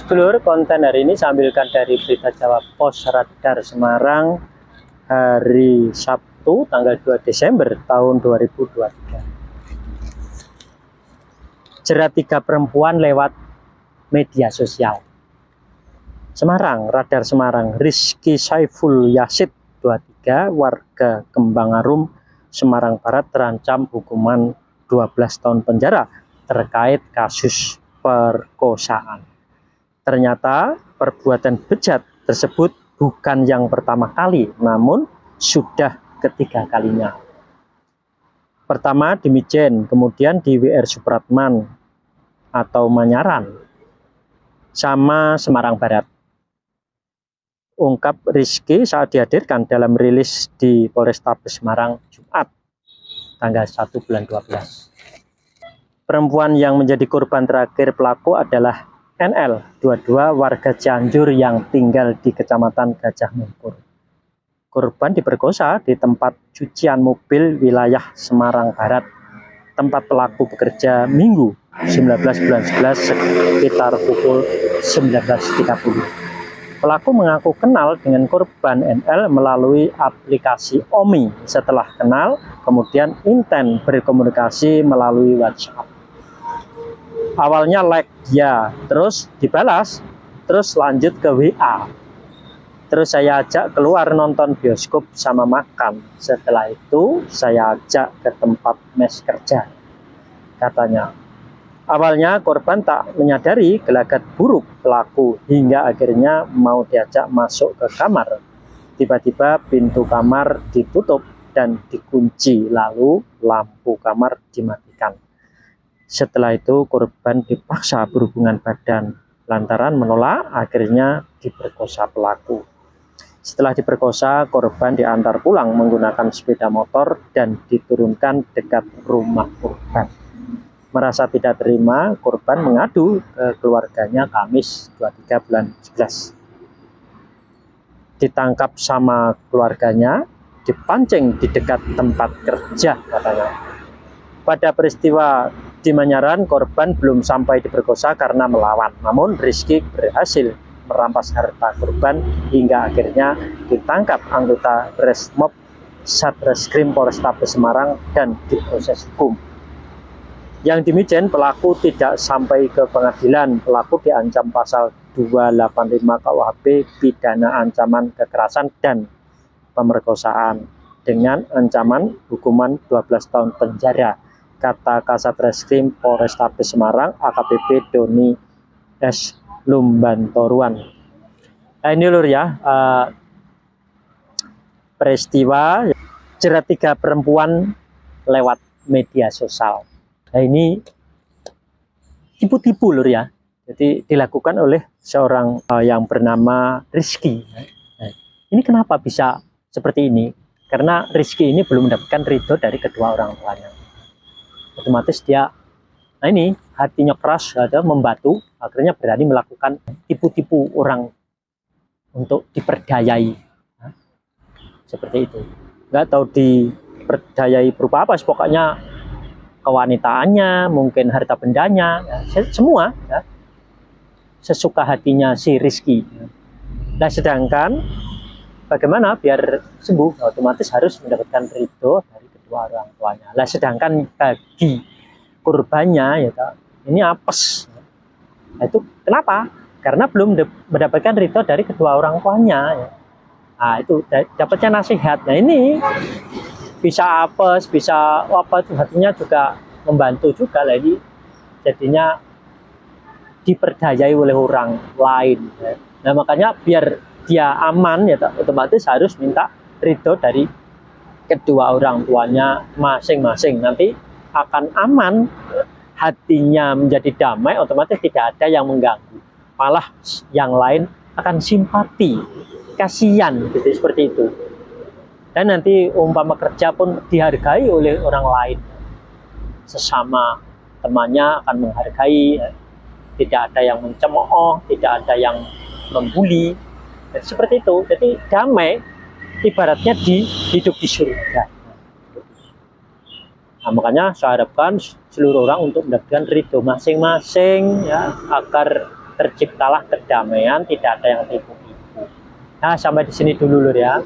Sedulur, konten hari ini saya ambilkan dari Berita Jawa Pos Radar Semarang hari Sabtu tanggal 2 Desember tahun 2023. Jerat 3 perempuan lewat media sosial. Semarang, Radar Semarang, Rizky Saiful Yasid 23, warga Kembang Arum, Semarang Barat terancam hukuman 12 tahun penjara terkait kasus perkosaan. Ternyata perbuatan bejat tersebut bukan yang pertama kali, namun sudah ketiga kalinya. Pertama di Mijen, kemudian di WR Supratman atau Manyaran, sama Semarang Barat. Ungkap Rizky saat dihadirkan dalam rilis di Polrestabes Semarang Jumat, tanggal 1 bulan 12. Perempuan yang menjadi korban terakhir pelaku adalah NL, 22, warga Cianjur yang tinggal di Kecamatan Gajah Mungkur. Korban diperkosa di tempat cucian mobil wilayah Semarang Barat, tempat pelaku bekerja Minggu 19 bulan 11 sekitar pukul 19.30. Pelaku mengaku kenal dengan korban NL melalui aplikasi Omi. Setelah kenal, kemudian intent berkomunikasi melalui WhatsApp. Awalnya like ya, terus dibalas, terus lanjut ke WA. Terus saya ajak keluar nonton bioskop sama makan. Setelah itu saya ajak ke tempat mes kerja, katanya. Awalnya korban tak menyadari gelagat buruk pelaku hingga akhirnya mau diajak masuk ke kamar. Tiba-tiba pintu kamar ditutup dan dikunci, lalu lampu kamar dimatikan. Setelah itu korban dipaksa berhubungan badan, lantaran menolak akhirnya diperkosa pelaku. Setelah diperkosa, korban diantar pulang menggunakan sepeda motor dan diturunkan dekat rumah korban. Merasa tidak terima, korban mengadu ke keluarganya Kamis 23 bulan 11. Ditangkap sama keluarganya, dipancing di dekat tempat kerja, katanya. Pada peristiwa di Manyaran, korban belum sampai diperkosa karena melawan. Namun Rizky berhasil merampas harta korban hingga akhirnya ditangkap anggota Resmob Satreskrim Polrestabes Semarang dan diproses hukum. Yang di Mijen, pelaku tidak sampai ke pengadilan. Pelaku diancam pasal 285 KUHP pidana ancaman kekerasan dan pemerkosaan dengan ancaman hukuman 12 tahun penjara, kata Kasat Reskrim Polrestabes Semarang AKBP Doni S. Lumbantoruan. Nah, ini lur ya, peristiwa jerat 3 perempuan lewat media sosial. Nah, ini tipu-tipu lur ya. Jadi dilakukan oleh seorang yang bernama Rizky. Nah, ini kenapa bisa seperti ini? Karena Rizky ini belum mendapatkan ridho dari kedua orang tuanya. Otomatis dia, nah ini hatinya keras, ada membatu, akhirnya berani melakukan tipu-tipu orang untuk diperdayai. Nah, seperti itu. Nggak tahu diperdayai berupa apa, pokoknya kewanitaannya, mungkin harta bendanya, ya, semua ya, sesuka hatinya si Rizky. Nah, sedangkan bagaimana biar sembuh, otomatis harus mendapatkan ridho dari kedua orang tuanya. Nah, sedangkan bagi korbannya ya, ini apes. Nah, itu kenapa? Karena belum mendapatkan ridho dari kedua orang tuanya ya. Nah, itu dapatnya nasihat. Nah, ini bisa apes, bisa apa itu, hatinya juga membantu juga lagi, jadinya diperdayai oleh orang lain ya. Nah, makanya biar dia aman ya, otomatis harus minta ridho dari kedua orang tuanya masing-masing. Nanti akan aman, hatinya menjadi damai, otomatis tidak ada yang mengganggu, malah yang lain akan simpati, kasihan gitu, seperti itu. Dan nanti umpama kerja pun dihargai oleh orang lain, sesama temannya akan menghargai, tidak ada yang mencemooh, tidak ada yang membuli. Jadi, seperti itu. Jadi damai, ibaratnya hidup di surga. Nah, makanya saya harapkan seluruh orang untuk mendapatkan ridho masing-masing ya, agar terciptalah kedamaian, tidak ada yang tipu-tipu. Nah, sampai di sini dulu Lur ya.